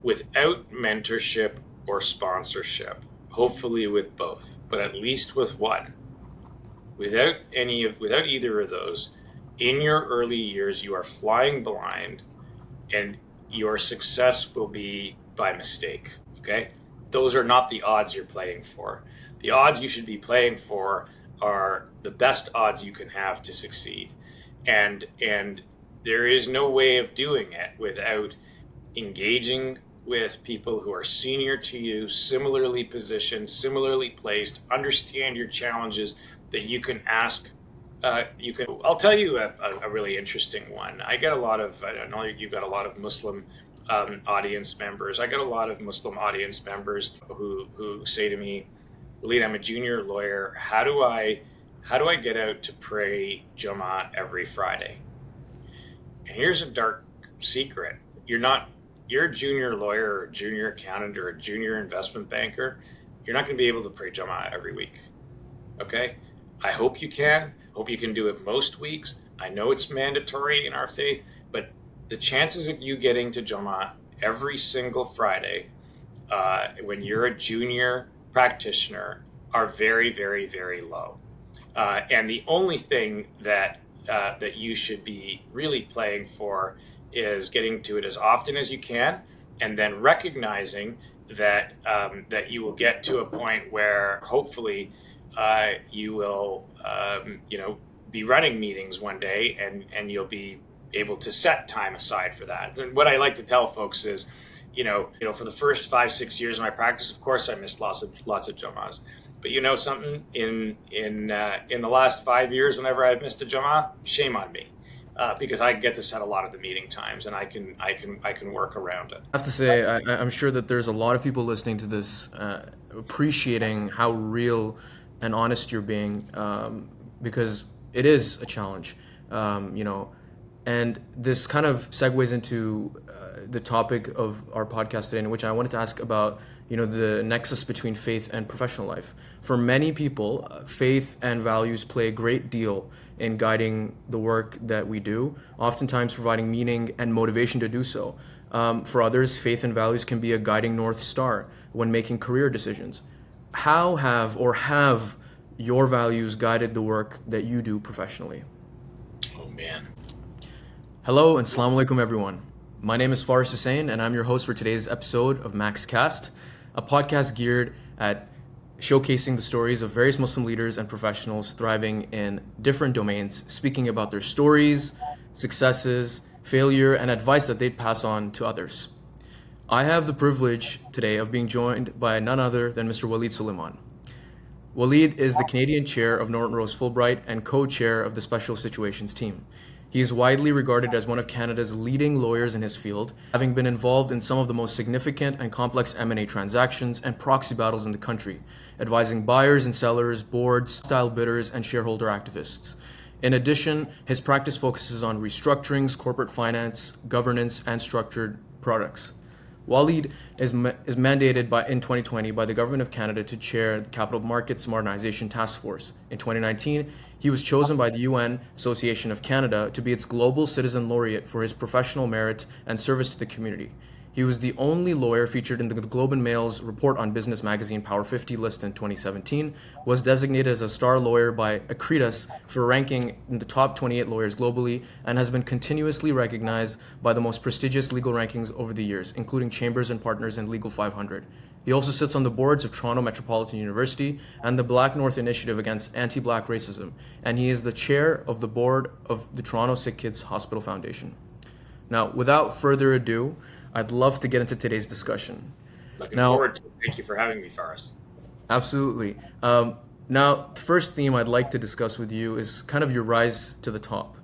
without mentorship or sponsorship, hopefully with both, but at least with one. Without either of those, in your early years, you are flying blind, and your success will be by mistake. Okay? Those are not the odds you're playing for. The odds you should be playing for are the best odds you can have to succeed. And there is no way of doing it without engaging with people who are senior to you, similarly positioned, similarly placed, understand your challenges, that you can ask. I'll tell you a really interesting one. I know you've got a lot of Muslim audience members. I get a lot of Muslim audience members who say to me, Walied, I'm a junior lawyer. How do I get out to pray Jummah every Friday? And here's a dark secret. You're a junior lawyer or a junior accountant or a junior investment banker. You're not going to be able to pray Jummah every week. Okay? I hope you can. Hope you can do it most weeks. I know it's mandatory in our faith, but the chances of you getting to Jummah every single Friday when you're a junior practitioner are very, very, very low. And the only thing that you should be really playing for is getting to it as often as you can, and then recognizing that you will get to a point where hopefully you will be running meetings one day, and you'll be able to set time aside for that. And what I like to tell folks is, for the first 5-6 years of my practice, of course I missed lots of Jummahs. But something, in the last 5 years, whenever I've missed a Jummah, shame on me. Because I get to set a lot of the meeting times, and I can work around it. I have to say, I'm sure that there's a lot of people listening to this appreciating how real and honest you're being, because it is a challenge, and this kind of segues into the topic of our podcast today, in which I wanted to ask about the nexus between faith and professional life. For many people, faith and values play a great deal in guiding the work that we do, oftentimes providing meaning and motivation to do so. For others, faith and values can be a guiding North Star when making career decisions. How have your values guided the work that you do professionally? Oh, man. Hello and assalamu alaikum, everyone. My name is Faaris Hussain, and I'm your host for today's episode of MAXCast, a podcast geared at showcasing the stories of various Muslim leaders and professionals thriving in different domains, speaking about their stories, successes, failure, and advice that they'd pass on to others. I have the privilege today of being joined by none other than Mr. Walied Soliman. Walied is the Canadian chair of Norton Rose Fulbright and co-chair of the Special Situations team. He is widely regarded as one of Canada's leading lawyers in his field, having been involved in some of the most significant and complex M&A transactions and proxy battles in the country, advising buyers and sellers, boards, style bidders, and shareholder activists. In addition, his practice focuses on restructurings, corporate finance, governance, and structured products. Walied is mandated in 2020 by the Government of Canada to chair the Capital Markets Modernization Task Force. In 2019, he was chosen by the UN Association of Canada to be its Global Citizen Laureate for his professional merit and service to the community. He was the only lawyer featured in the Globe and Mail's Report on Business magazine Power 50 list in 2017, was designated as a star lawyer by Acredus for ranking in the top 28 lawyers globally, and has been continuously recognized by the most prestigious legal rankings over the years, including Chambers and Partners and Legal 500. He also sits on the boards of Toronto Metropolitan University and the Black North Initiative Against Anti-Black Racism, and he is the chair of the board of the Toronto Sick Kids Hospital Foundation. Now, without further ado, I'd love to get into today's discussion. Looking forward to it. Thank you for having me, Faaris. Absolutely. Now, the first theme I'd like to discuss with you is kind of your rise to the top.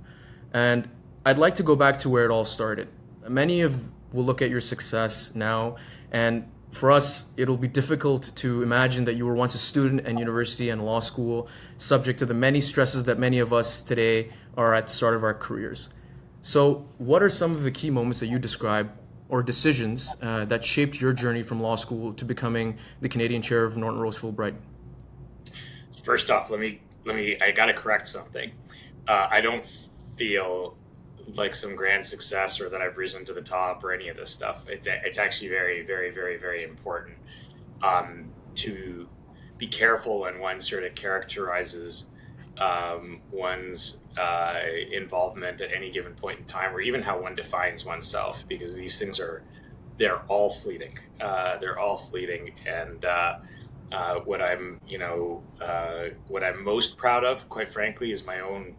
And I'd like to go back to where it all started. Many will look at your success now, and for us, it'll be difficult to imagine that you were once a student in university and law school, subject to the many stresses that many of us today are at the start of our careers. So what are some of the key moments that you describe or decisions that shaped your journey from law school to becoming the Canadian chair of Norton Rose Fulbright? First off, I got to correct something. I don't feel like some grand success or that I've risen to the top or any of this stuff. It's actually very, very, very, very important to be careful when one sort of characterizes one's involvement at any given point in time, or even how one defines oneself, because these things they're all fleeting. They're all fleeting, and what I'm most proud of, quite frankly, is my own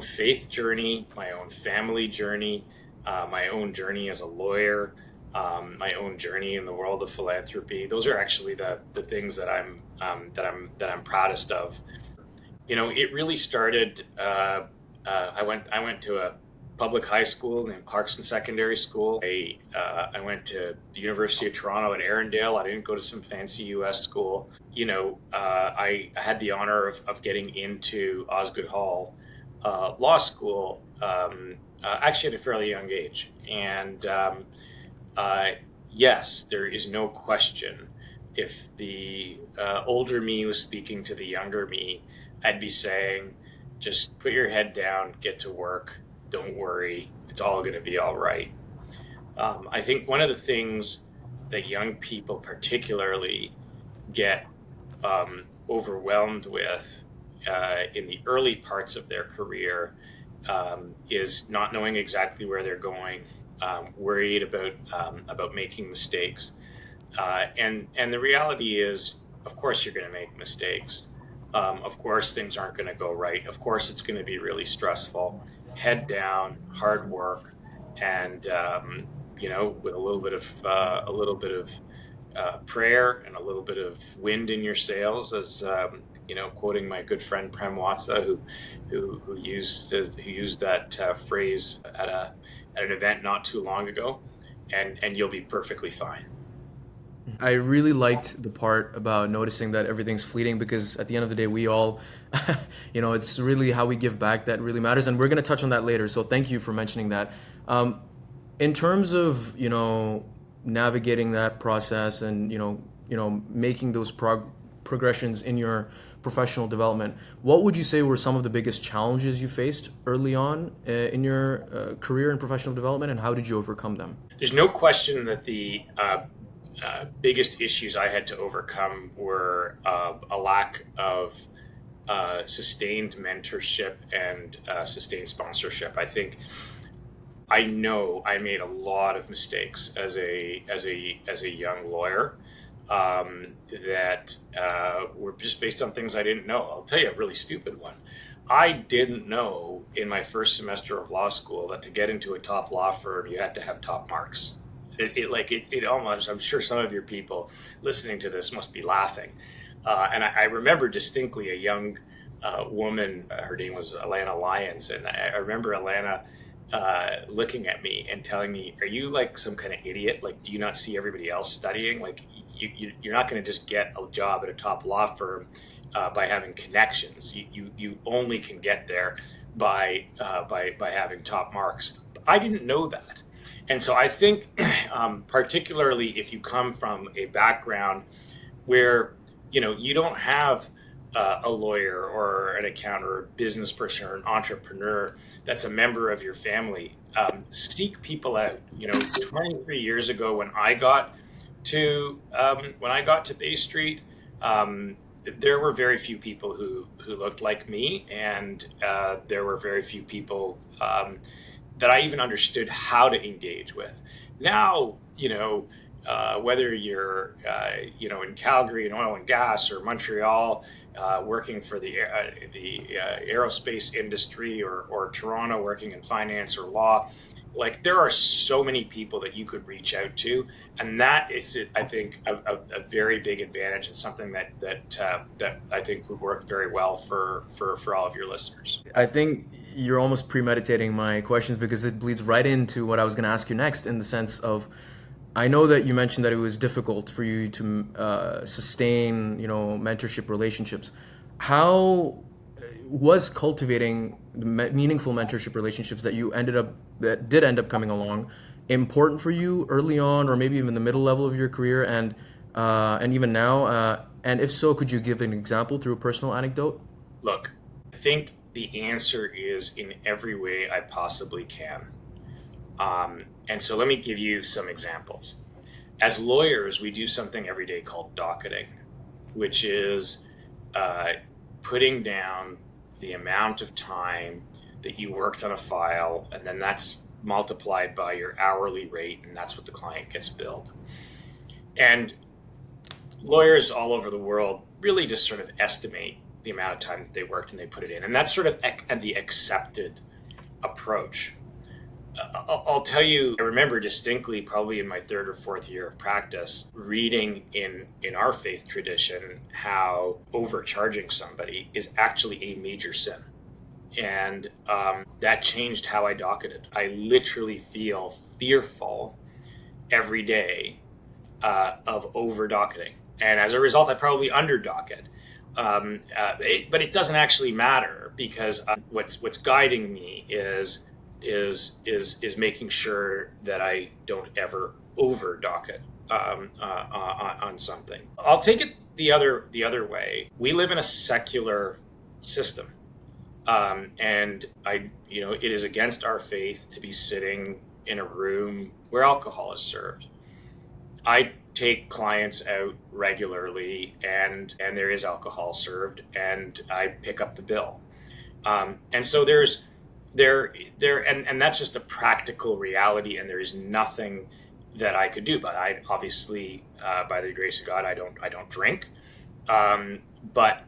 faith journey, my own family journey, my own journey as a lawyer, my own journey in the world of philanthropy. Those are actually the things that I'm proudest of. It really started. I went to a public high school named Clarkson Secondary School. I went to the University of Toronto at Arundel. I didn't go to some fancy U.S. school. I had the honor of getting into Osgoode Hall Law School actually at a fairly young age. And yes, there is no question, if the older me was speaking to the younger me, I'd be saying, just put your head down, get to work, don't worry, it's all going to be all right. I think one of the things that young people particularly get overwhelmed with in the early parts of their career is not knowing exactly where they're going, worried about making mistakes. And the reality is, of course, you're going to make mistakes. Of course, things aren't going to go right. Of course, it's going to be really stressful. Head down, hard work, and with a little bit of prayer and a little bit of wind in your sails, as quoting my good friend Prem Watsa, who used that phrase at an event not too long ago, and you'll be perfectly fine. I really liked the part about noticing that everything's fleeting, because at the end of the day, we all, it's really how we give back that really matters. And we're going to touch on that later. So thank you for mentioning that. In terms of, navigating that process and, making those progressions in your professional development, what would you say were some of the biggest challenges you faced early on in your career and professional development, and how did you overcome them? There's no question that the biggest issues I had to overcome were a lack of sustained mentorship and sustained sponsorship. I know I made a lot of mistakes as a young lawyer that were just based on things I didn't know. I'll tell you a really stupid one. I didn't know in my first semester of law school that to get into a top law firm, you had to have top marks. It almost, I'm sure some of your people listening to this must be laughing. And I remember distinctly a young woman, her name was Alana Lyons, and I remember Alana looking at me and telling me, "Are you like some kind of idiot? Like, do you not see everybody else studying? Like, you're not going to just get a job at a top law firm by having connections. You only can get there by having top marks." I didn't know that. And so I think, particularly if you come from a background where, you don't have a lawyer or an accountant or a business person or an entrepreneur that's a member of your family, seek people out. 23 years ago when I got to Bay Street, there were very few people who looked like me, and there were very few people that I even understood how to engage with. Now, whether you're, in Calgary in oil and gas, or Montreal working for the aerospace industry, or Toronto working in finance or law, like, there are so many people that you could reach out to, and that is, I think, a very big advantage, and something that I think would work very well for all of your listeners. I think you're almost premeditating my questions, because it bleeds right into what I was going to ask you next, in the sense of, I know that you mentioned that it was difficult for you to sustain, mentorship relationships. How was cultivating meaningful mentorship relationships that did end up coming along important for you early on, or maybe even the middle level of your career, and even now? And if so, could you give an example through a personal anecdote? Look, I think the answer is in every way I possibly can. And so let me give you some examples. As lawyers, we do something every day called docketing, which is putting down the amount of time that you worked on a file, and then that's multiplied by your hourly rate, and that's what the client gets billed. And lawyers all over the world really just sort of estimate the amount of time that they worked and they put it in. And that's sort of the accepted approach. I'll tell you, I remember distinctly, probably in my third or fourth year of practice, reading in our faith tradition how overcharging somebody is actually a major sin. And that changed how I docketed. I literally feel fearful every day of over docketing. And as a result, I probably under docket. But it doesn't actually matter, because what's guiding me is making sure that I don't ever over docket on something. I'll take it the other way. We live in a secular system, and it is against our faith to be sitting in a room where alcohol is served. I take clients out regularly, and there is alcohol served, and I pick up the bill. And so and that's just a practical reality, and there is nothing that I could do. But I obviously, by the grace of God, I don't drink, but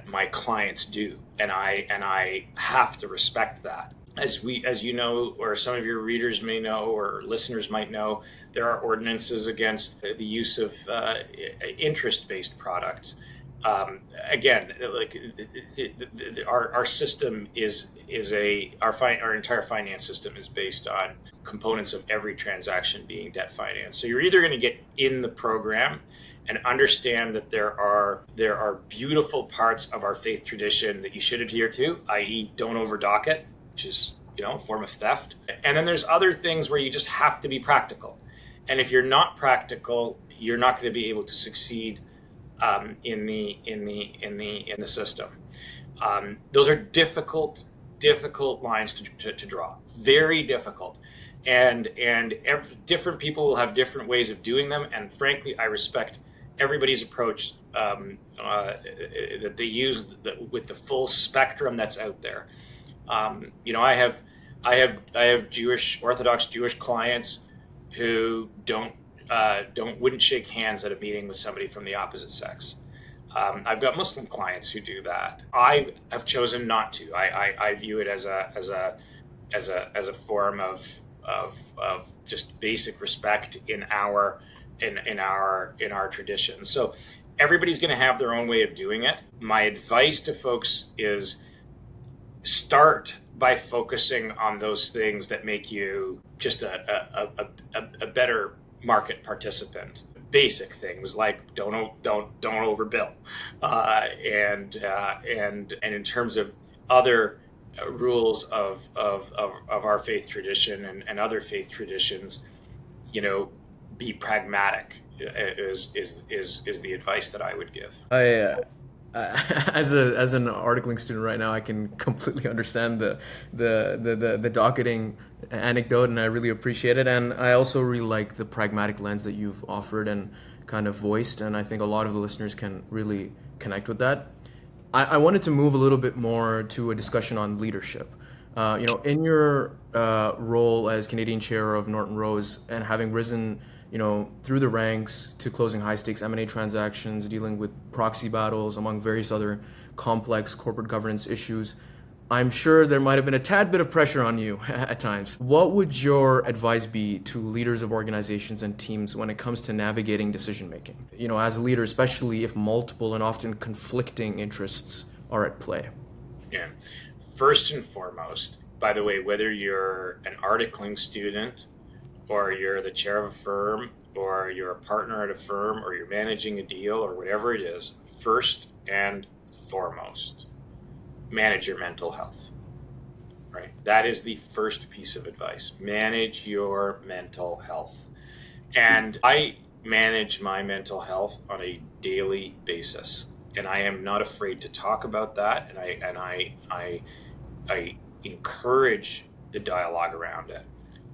my clients do, and I have to respect that. As you know, or some of your readers may know, or listeners might know, there are ordinances against the use of interest-based products. Again, like our system our entire finance system is based on components of every transaction being debt financed. So you're either going to get in the program and understand that there are beautiful parts of our faith tradition that you should adhere to, i.e., don't over docket, which is a form of theft. And then there's other things where you just have to be practical. And if you're not practical, you're not going to be able to succeed in the system. Those are difficult lines to draw, very difficult, and different people will have different ways of doing them. And frankly, I respect everybody's approach that they use with the full spectrum that's out there. I have Orthodox Jewish clients who wouldn't shake hands at a meeting with somebody from the opposite sex. I've got Muslim clients who do that. I have chosen not to. I view it as a form of just basic respect in our tradition. So everybody's going to have their own way of doing it. My advice to folks is start by focusing on those things that make you just a better market participant. Basic things like don't overbill, and in terms of other rules of our faith tradition and other faith traditions, be pragmatic is the advice that I would give. As an articling student right now, I can completely understand the docketing anecdote, and I really appreciate it. And I also really like the pragmatic lens that you've offered and kind of voiced, and I think a lot of the listeners can really connect with that. I wanted to move a little bit more to a discussion on leadership. In your role as Canadian chair of Norton Rose, and having risen through the ranks to closing high-stakes M&A transactions, dealing with proxy battles, among various other complex corporate governance issues, I'm sure there might have been a tad bit of pressure on you at times. What would your advice be to leaders of organizations and teams when it comes to navigating decision-making? As a leader, especially if multiple and often conflicting interests are at play. Yeah. First and foremost, by the way, whether you're an articling student, or you're the chair of a firm, or you're a partner at a firm, or you're managing a deal, or whatever it is, first and foremost, manage your mental health, right? That is the first piece of advice. Manage your mental health. And I manage my mental health on a daily basis. and I am not afraid to talk about that, and I encourage the dialogue around it.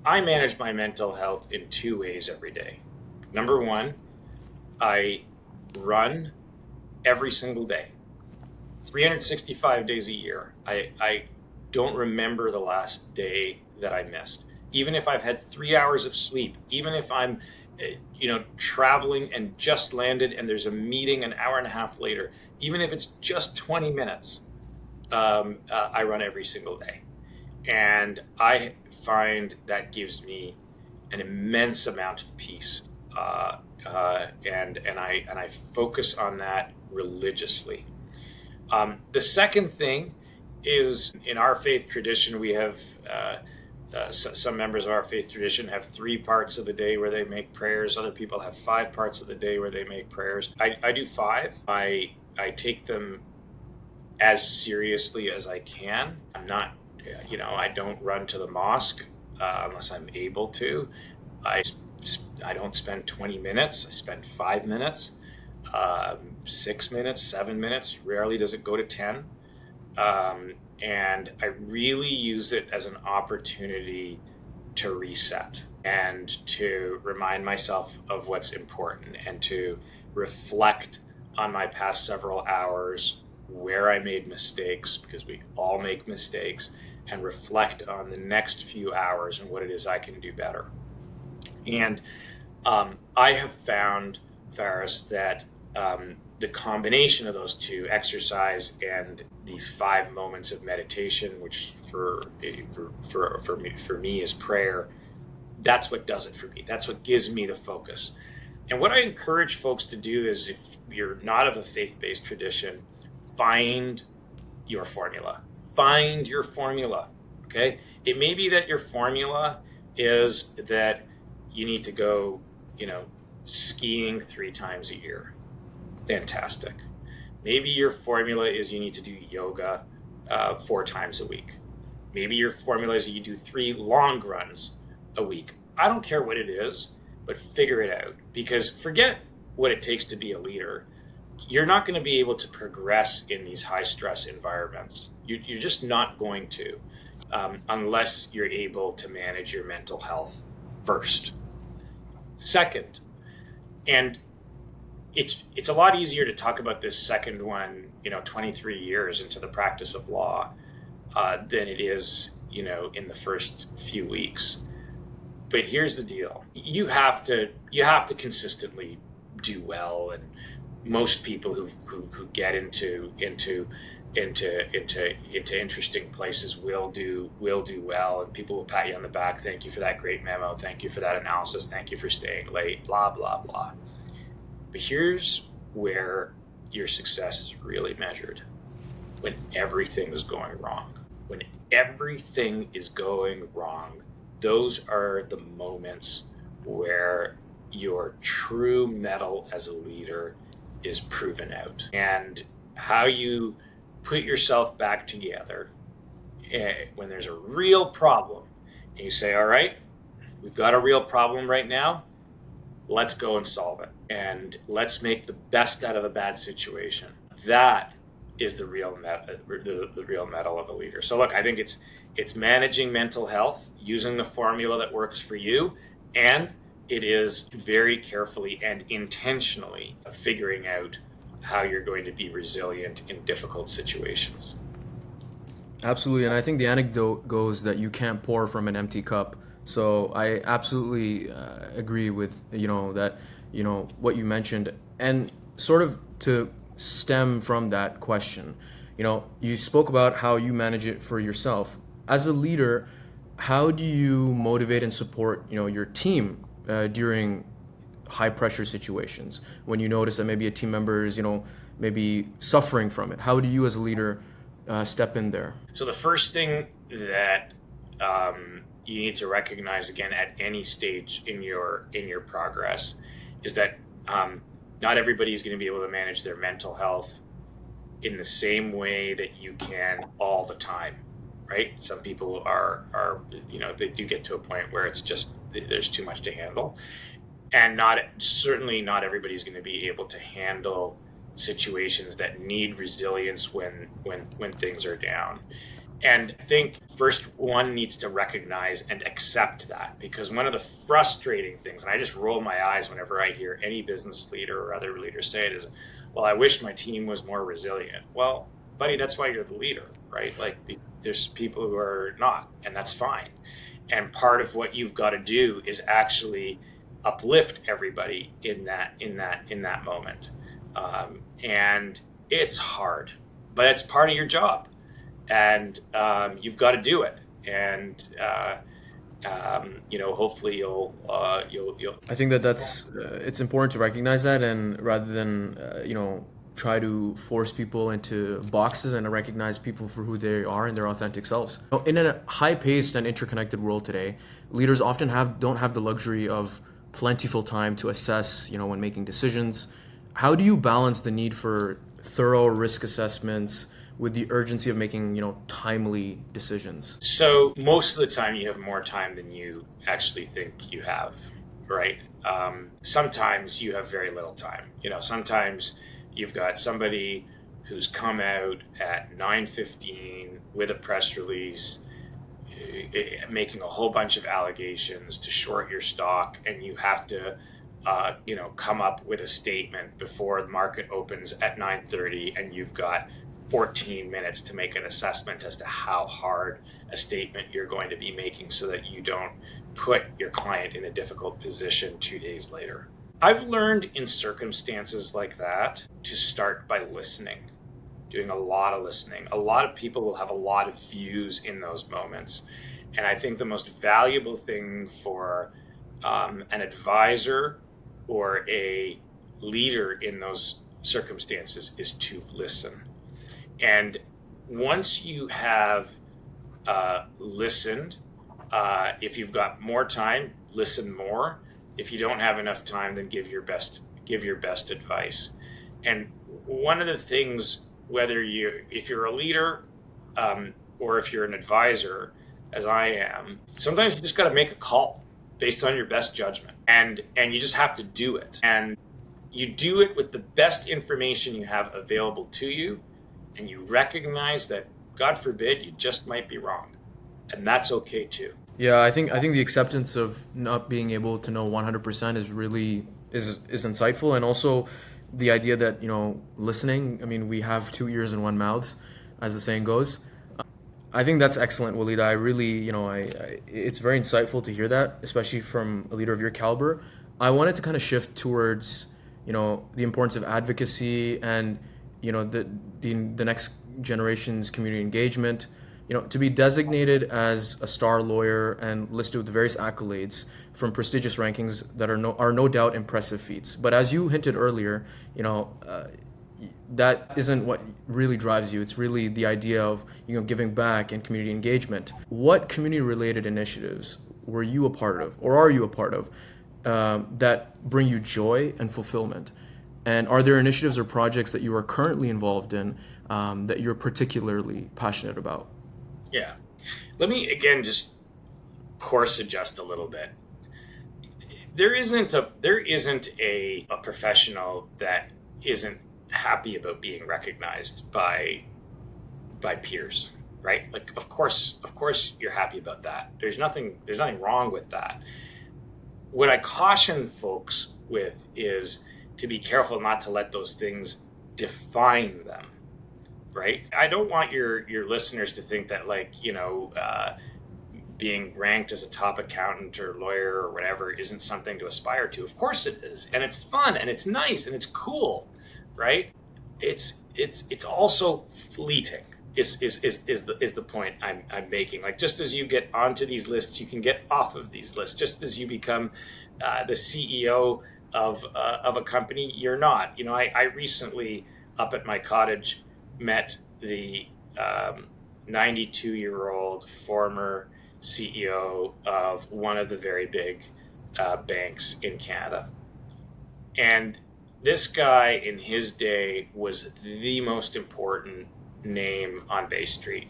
I manage my mental health in two ways every day. Number one, I run every single day, 365 days a year. I don't remember the last day that I missed. Even if I've had 3 hours of sleep, even if I'm traveling and just landed and there's a meeting an hour and a half later, even if it's just 20 minutes, I run every single day. And I find that gives me an immense amount of peace. And I focus on that religiously. The second thing is, in our faith tradition, we have some members of our faith tradition have 3 parts of the day where they make prayers. Other people have 5 parts of the day where they make prayers. I do 5. I take them as seriously as I can. I'm not, I don't run to the mosque unless I'm able to. I don't spend 20 minutes. I spend 5 minutes, 6 minutes, 7 minutes. Rarely does it go to 10. And I really use it as an opportunity to reset and to remind myself of what's important and to reflect on my past several hours, where I made mistakes, because we all make mistakes, and reflect on the next few hours and what it is I can do better. And I have found, Faaris, that the combination of those two, exercise and these 5 moments of meditation, which for me is prayer, that's what does it for me. That's what gives me the focus. And what I encourage folks to do is, if you're not of a faith-based tradition, find your formula. Find your formula, okay? It may be that your formula is that you need to go, skiing 3 times a year. Fantastic. Maybe your formula is you need to do yoga 4 times a week. Maybe your formula is you do 3 long runs a week. I don't care what it is, but figure it out, because forget what it takes to be a leader. You're not going to be able to progress in these high stress environments. You're just not going to, unless you're able to manage your mental health first. Second, and it's a lot easier to talk about this second one, 23 years into the practice of law, than it is, in the first few weeks. But here's the deal: you have to consistently do well, and most people who get into interesting places will do well, and people will pat you on the back. Thank you for that great memo. Thank you for that analysis. Thank you for staying late. Blah blah blah. But here's where your success is really measured: when everything is going wrong. When everything is going wrong, those are the moments where your true mettle as a leader is proven out. And how you put yourself back together when there's a real problem, and you say, all right, we've got a real problem right now, let's go and solve it, and let's make the best out of a bad situation. That is the real mettle of a leader. So look, I think it's managing mental health using the formula that works for you, and it is very carefully and intentionally figuring out how you're going to be resilient in difficult situations. Absolutely, and I think the anecdote goes that you can't pour from an empty cup. So I absolutely agree with that what you mentioned, and sort of to stem from that question, you spoke about how you manage it for yourself as a leader. How do you motivate and support your team during high pressure situations when you notice that maybe a team member is maybe suffering from it? How do you as a leader step in there? So the first thing that you need to recognize, again, at any stage in your progress, is that not everybody is going to be able to manage their mental health in the same way that you can all the time, right? Some people are they do get to a point where it's just there's too much to handle, and certainly not everybody's going to be able to handle situations that need resilience when things are down. And I think first one needs to recognize and accept that, because one of the frustrating things, and I just roll my eyes whenever I hear any business leader or other leader say it, is, well, I wish my team was more resilient. Well, buddy, that's why you're the leader, right? Like, there's people who are not, and that's fine. And part of what you've got to do is actually uplift everybody in that moment. And it's hard, but it's part of your job. And you've got to do it, and hopefully you'll. I think that's it's important to recognize that, and rather than try to force people into boxes, and to recognize people for who they are and their authentic selves. In a high-paced and interconnected world today, leaders often don't have the luxury of plentiful time to assess, when making decisions. How do you balance the need for thorough risk assessments with the urgency of making, timely decisions? So most of the time you have more time than you actually think you have, right? Sometimes you have very little time. Sometimes you've got somebody who's come out at 9:15 with a press release, making a whole bunch of allegations to short your stock, and you have to come up with a statement before the market opens at 9:30, and you've got 14 minutes to make an assessment as to how hard a statement you're going to be making so that you don't put your client in a difficult position 2 days later. I've learned in circumstances like that to start by listening, doing a lot of listening. A lot of people will have a lot of views in those moments. And I think the most valuable thing for an advisor or a leader in those circumstances is to listen. And once you have listened, if you've got more time, listen more. If you don't have enough time, then give your best advice. And one of the things, if you're a leader or if you're an advisor, as I am, sometimes you just got to make a call based on your best judgment, and you just have to do it. And you do it with the best information you have available to you. And you recognize that, God forbid, you just might be wrong, and that's okay too. Yeah, I think the acceptance of not being able to know 100% is really is insightful, and also the idea that listening. I mean, we have 2 ears and one mouth, as the saying goes. I think that's excellent, Walied. I really, it's very insightful to hear that, especially from a leader of your caliber. I wanted to kind of shift towards the importance of advocacy and the next generation's community engagement. To be designated as a star lawyer and listed with various accolades from prestigious rankings that are no doubt impressive feats. But as you hinted earlier, that isn't what really drives you. It's really the idea of giving back and community engagement. What community-related initiatives were you a part of, or are you a part of, that bring you joy and fulfillment? And are there initiatives or projects that you are currently involved in that you're particularly passionate about? Yeah. Let me, again, just course adjust a little bit. There isn't a professional that isn't happy about being recognized by peers, right? Like, of course you're happy about that. There's nothing wrong with that. What I caution folks with is to be careful not to let those things define them, right? I don't want your listeners to think that, like, being ranked as a top accountant or lawyer or whatever isn't something to aspire to. Of course it is, and it's fun and it's nice and it's cool, right? It's also fleeting. Is the point I'm making. Like, just as you get onto these lists, you can get off of these lists. Just as you become the CEO of a company, you're not. I recently, up at my cottage, met the 92-year-old former CEO of one of the very big banks in Canada. And this guy in his day was the most important name on Bay Street.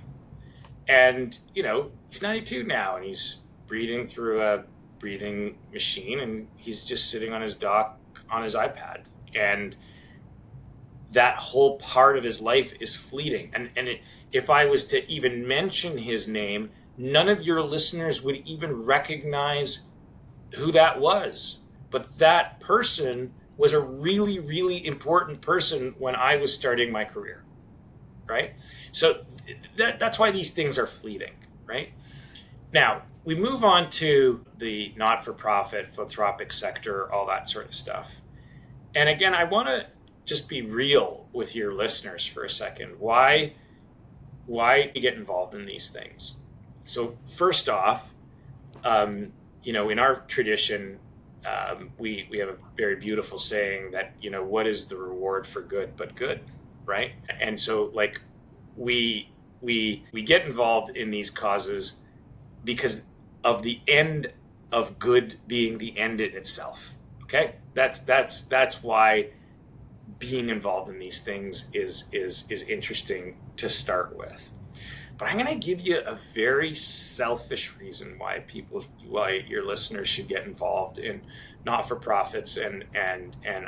And, he's 92 now, and he's breathing through a breathing machine, and he's just sitting on his dock on his iPad. And that whole part of his life is fleeting. If I was to even mention his name, none of your listeners would even recognize who that was. But that person was a really, really important person when I was starting my career, right? So that's why these things are fleeting, right? Now, we move on to the not-for-profit, philanthropic sector, all that sort of stuff. And again, I want to just be real with your listeners for a second. Why get involved in these things? So first off, in our tradition, we have a very beautiful saying that, what is the reward for good but good, right? And so like we get involved in these causes because of the end of good being the end in itself. Okay, that's why being involved in these things is interesting to start with. But I'm going to give you a very selfish reason why your listeners should get involved in not-for-profits and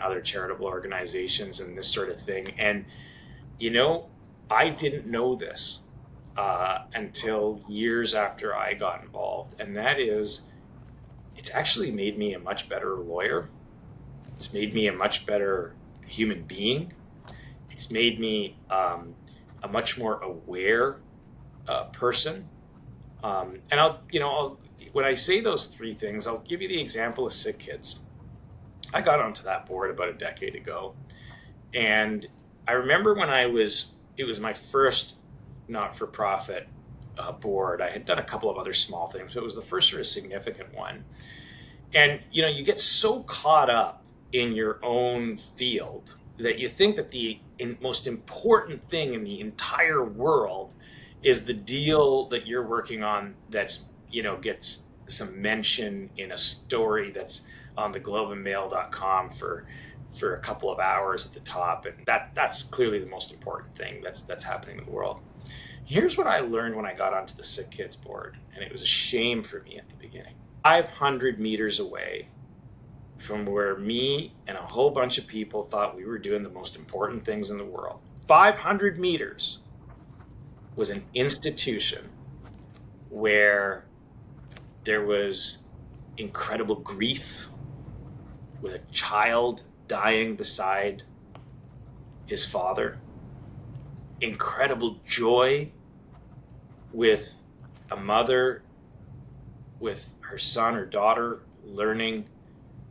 other charitable organizations and this sort of thing. And I didn't know this until years after I got involved, and that is, it's actually made me a much better lawyer. It's made me a much better human being. It's made me a much more aware person. And I'll when I say those three things, I'll give you the example of Sick Kids. I got onto that board about a decade ago, and I remember when it was my first not-for-profit board. I had done a couple of other small things, but it was the first sort of significant one. And you get so caught up in your own field that you think that the most important thing in the entire world is the deal that you're working on that's gets some mention in a story that's on the globeandmail.com for a couple of hours at the top, and that's clearly the most important thing that's happening in the world. Here's what I learned when I got onto the Sick Kids board, and it was a shame for me at the beginning. 500 meters away from where me and a whole bunch of people thought we were doing the most important things in the world, 500 meters was an institution where there was incredible grief with a child dying beside his father, incredible joy with a mother with her son or daughter learning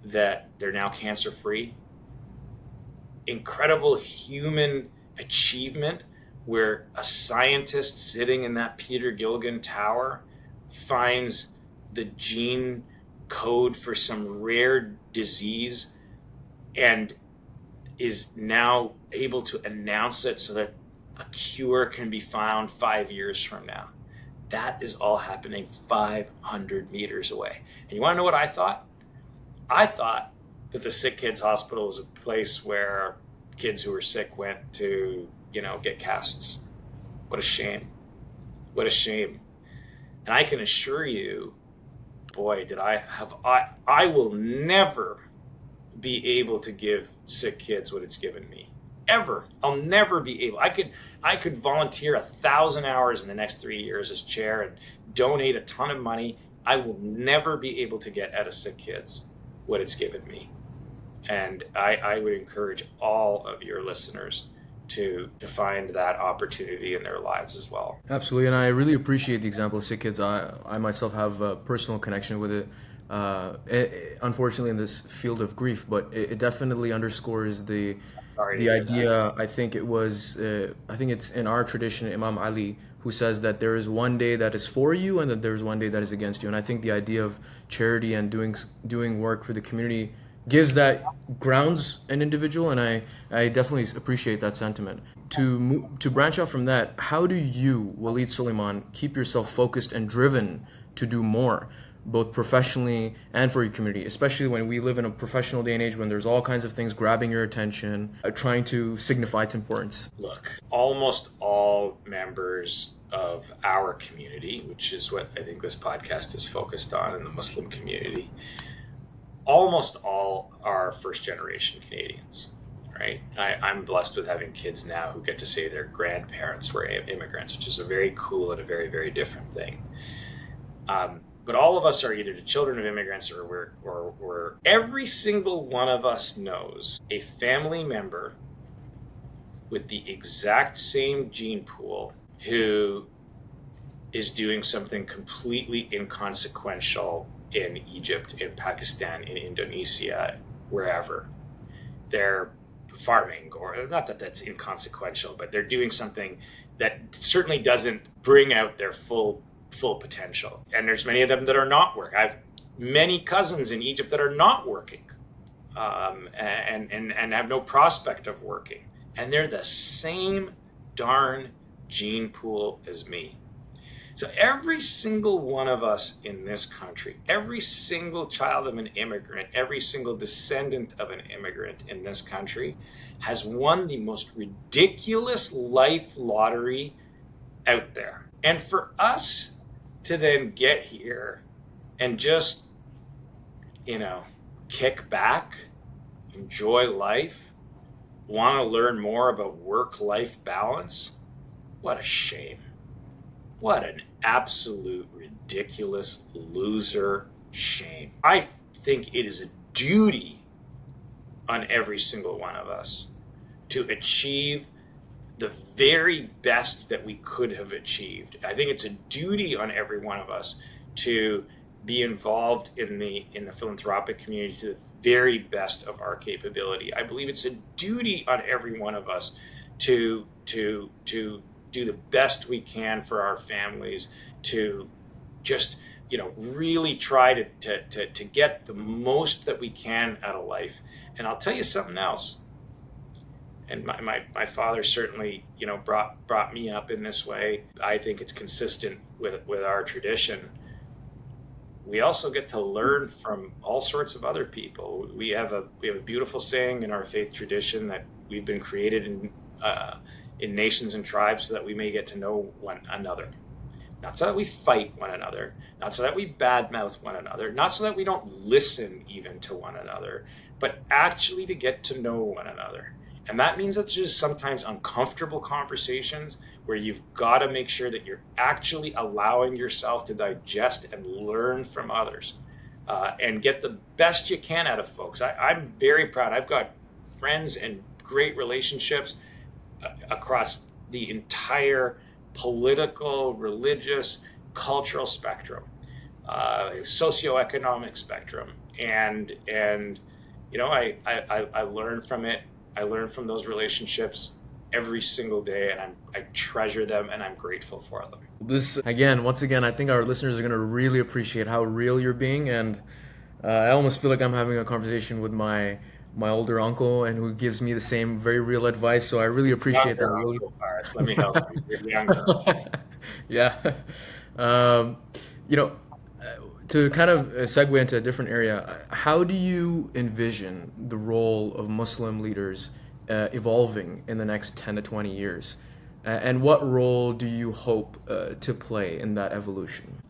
that they're now cancer-free, incredible human achievement where a scientist sitting in that Peter Gilligan tower finds the gene code for some rare disease and is now able to announce it so that a cure can be found 5 years from now. That is all happening 500 meters away. And you want to know what I thought? I thought that the Sick Kids Hospital was a place where kids who were sick went to, get casts. What a shame. What a shame. And I can assure you, boy, I will never be able to give sick kids what it's given me. Ever. I'll never be able. I could volunteer 1,000 hours in the next 3 years as chair and donate a ton of money. I will never be able to get out of Sick Kids what it's given me. And I would encourage all of your listeners to find that opportunity in their lives as well. Absolutely, and I really appreciate the example of Sick Kids. I myself have a personal connection with it. Unfortunately, in this field of grief, but it definitely underscores the idea. I think it's in our tradition, Imam Ali, who says that there is one day that is for you and that there is one day that is against you. And I think the idea of charity and doing work for the community gives that grounds an individual, and I definitely appreciate that sentiment. To branch out from that, how do you, Walied Soliman, keep yourself focused and driven to do more, both professionally and for your community, especially when we live in a professional day and age when there's all kinds of things grabbing your attention, trying to signify its importance? Look, almost all members of our community, which is what I think this podcast is focused on in the Muslim community, almost all are first-generation Canadians, right? I'm blessed with having kids now who get to say their grandparents were immigrants, which is a very cool and a very, very different thing. But all of us are either the children of immigrants or we're every single one of us knows a family member with the exact same gene pool who is doing something completely inconsequential in Egypt, in Pakistan, in Indonesia, wherever. They're farming, or not that that's inconsequential, but they're doing something that certainly doesn't bring out their full potential. And there's many of them that are not working. I have many cousins in Egypt that are not working, and have no prospect of working. And they're the same darn gene pool as me. So every single one of us in this country, every single child of an immigrant, every single descendant of an immigrant in this country has won the most ridiculous life lottery out there. And for us to then get here and just, kick back, enjoy life, want to learn more about work-life balance, what a shame. What an absolute ridiculous loser shame. I think it is a duty on every single one of us to achieve the very best that we could have achieved. I think it's a duty on every one of us to be involved in the philanthropic community to the very best of our capability. I believe it's a duty on every one of us to do the best we can for our families, to just really try to get the most that we can out of life. And I'll tell you something else. And my father certainly brought me up in this way. I think it's consistent with our tradition. We also get to learn from all sorts of other people. We have a beautiful saying in our faith tradition that we've been created in nations and tribes so that we may get to know one another. Not so that we fight one another, not so that we badmouth one another, not so that we don't listen even to one another, but actually to get to know one another. And that means that there's sometimes uncomfortable conversations where you've got to make sure that you're actually allowing yourself to digest and learn from others, and get the best you can out of folks. I'm very proud. I've got friends and great relationships across the entire political, religious, cultural spectrum, socioeconomic spectrum, and I learn from it. I learn from those relationships every single day, and I treasure them, and I'm grateful for them. Once again, I think our listeners are going to really appreciate how real you're being, and I almost feel like I'm having a conversation with my older uncle, and who gives me the same very real advice. So I really appreciate that. Uncle Faaris, let me help you. You're younger. Yeah. To kind of segue into a different area, how do you envision the role of Muslim leaders evolving in the next 10 to 20 years? And what role do you hope to play in that evolution?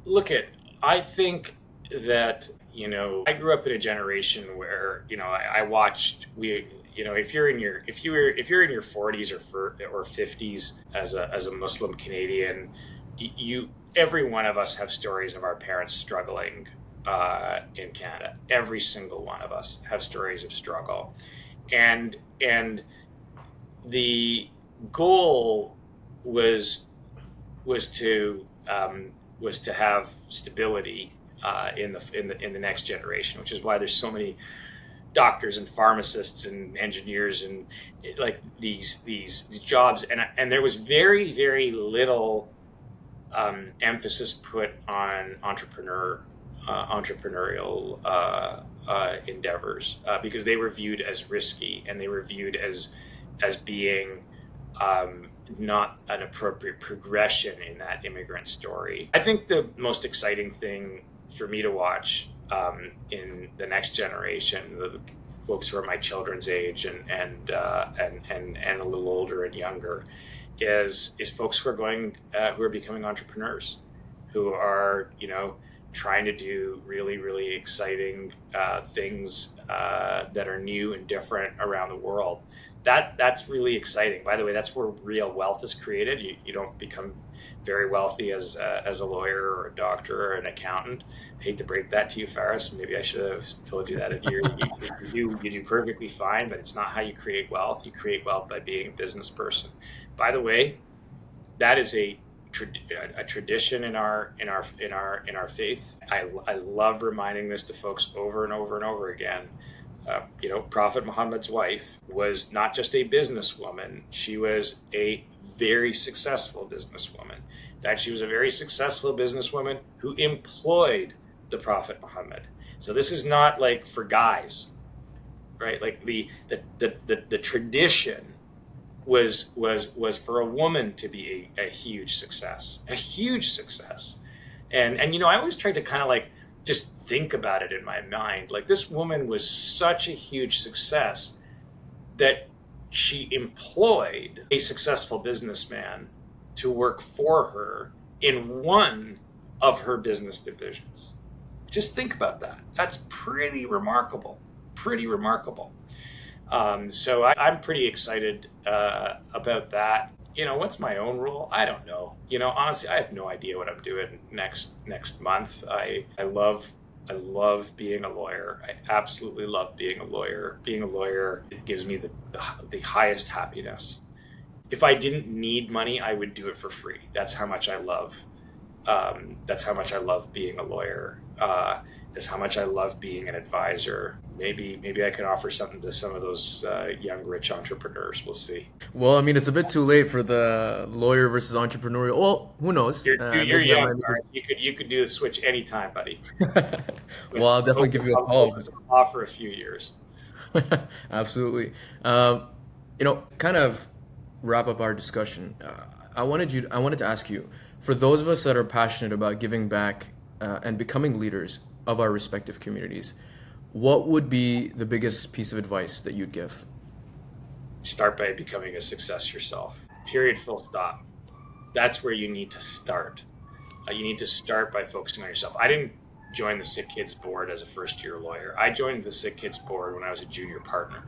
I think that, I grew up in a generation where, I watched, if you're in your 40s or 50s as a Muslim Canadian, every one of us have stories of our parents struggling in Canada. Every single one of us have stories of struggle, and the goal was to have stability in the next generation, which is why there's so many doctors and pharmacists and engineers and like these jobs, and there was very, very little emphasis put on entrepreneurial endeavors, because they were viewed as risky, and they were viewed as being not an appropriate progression in that immigrant story. I think the most exciting thing for me to watch in the next generation, the folks who are my children's age and a little older and younger, is folks who are becoming entrepreneurs, who are trying to do really, really exciting things that are new and different around the world. That's really exciting. By the way, that's where real wealth is created. You don't become very wealthy as a lawyer or a doctor or an accountant. I hate to break that to you, Faaris. Maybe I should have told you that. If you do perfectly fine, but it's not how you create wealth. You create wealth by being a business person. By the way, that is a tradition in our faith. I love reminding this to folks over and over and over again. Prophet Muhammad's wife was not just a businesswoman; she was a very successful businesswoman. In fact, she was a very successful businesswoman who employed the Prophet Muhammad. So this is not like for guys, right? Like the tradition was for a woman to be a huge success, and I always tried to kind of like just think about it in my mind. Like, this woman was such a huge success that she employed a successful businessman to work for her in one of her business divisions. Just think about that. That's pretty remarkable. So I'm pretty excited about that. What's my own role? I don't know. Honestly, I have no idea what I'm doing next month. I love being a lawyer. I absolutely love being a lawyer. Being a lawyer, it gives me the highest happiness. If I didn't need money, I would do it for free. That's how much I love. That's how much I love being a lawyer. That's how much I love being an advisor. Maybe I can offer something to some of those young rich entrepreneurs. We'll see. Well, I mean, it's a bit too late for the lawyer versus entrepreneurial. Well, who knows? You're young. You could do the switch anytime, buddy. Well, I'll definitely give you a call. I'll for a few years. Absolutely. Kind of wrap up our discussion. I wanted to ask you, for those of us that are passionate about giving back and becoming leaders of our respective communities, what would be the biggest piece of advice that you'd give? Start by becoming a success yourself. Period. Full stop. That's where you need to start. You need to start by focusing on yourself. I didn't join the Sick Kids board as a first-year lawyer. I joined the Sick Kids board when I was a junior partner.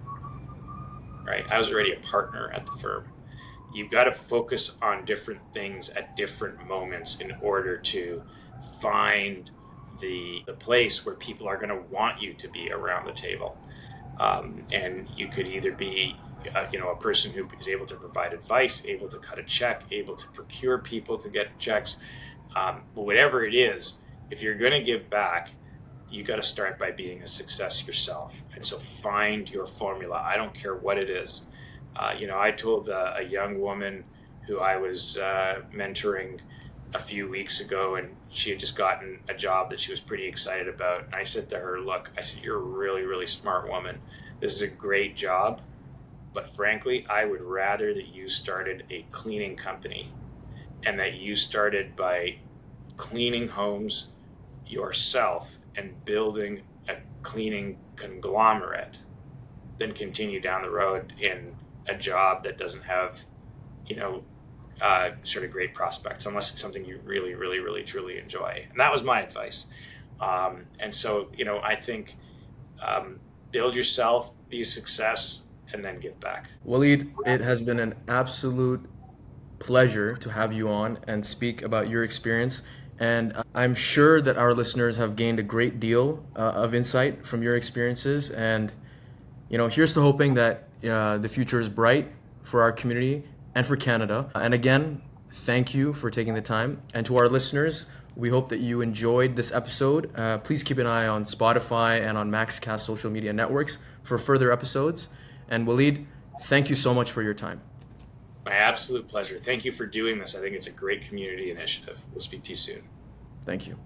Right? I was already a partner at the firm. You've got to focus on different things at different moments in order to find the place where people are going to want you to be around the table. And you could either be a person who is able to provide advice, able to cut a check, able to procure people to get checks, but whatever it is, if you're going to give back, you got to start by being a success yourself. And so find your formula. I don't care what it is. I told a young woman who I was mentoring a few weeks ago, and she had just gotten a job that she was pretty excited about. And I said to her, look, I said, you're a really, really smart woman. This is a great job. But frankly, I would rather that you started a cleaning company and that you started by cleaning homes yourself and building a cleaning conglomerate than continue down the road in a job that doesn't have, sort of great prospects, unless it's something you really, really, really, truly enjoy. And that was my advice. And so, I think build yourself, be a success, and then give back. Walied, it has been an absolute pleasure to have you on and speak about your experience. And I'm sure that our listeners have gained a great deal of insight from your experiences. And, here's to hoping that the future is bright for our community and for Canada. And again, thank you for taking the time. And to our listeners, we hope that you enjoyed this episode. Please keep an eye on Spotify and on MAXCast social media networks for further episodes. And Walied, thank you so much for your time. My absolute pleasure. Thank you for doing this. I think it's a great community initiative. We'll speak to you soon. Thank you.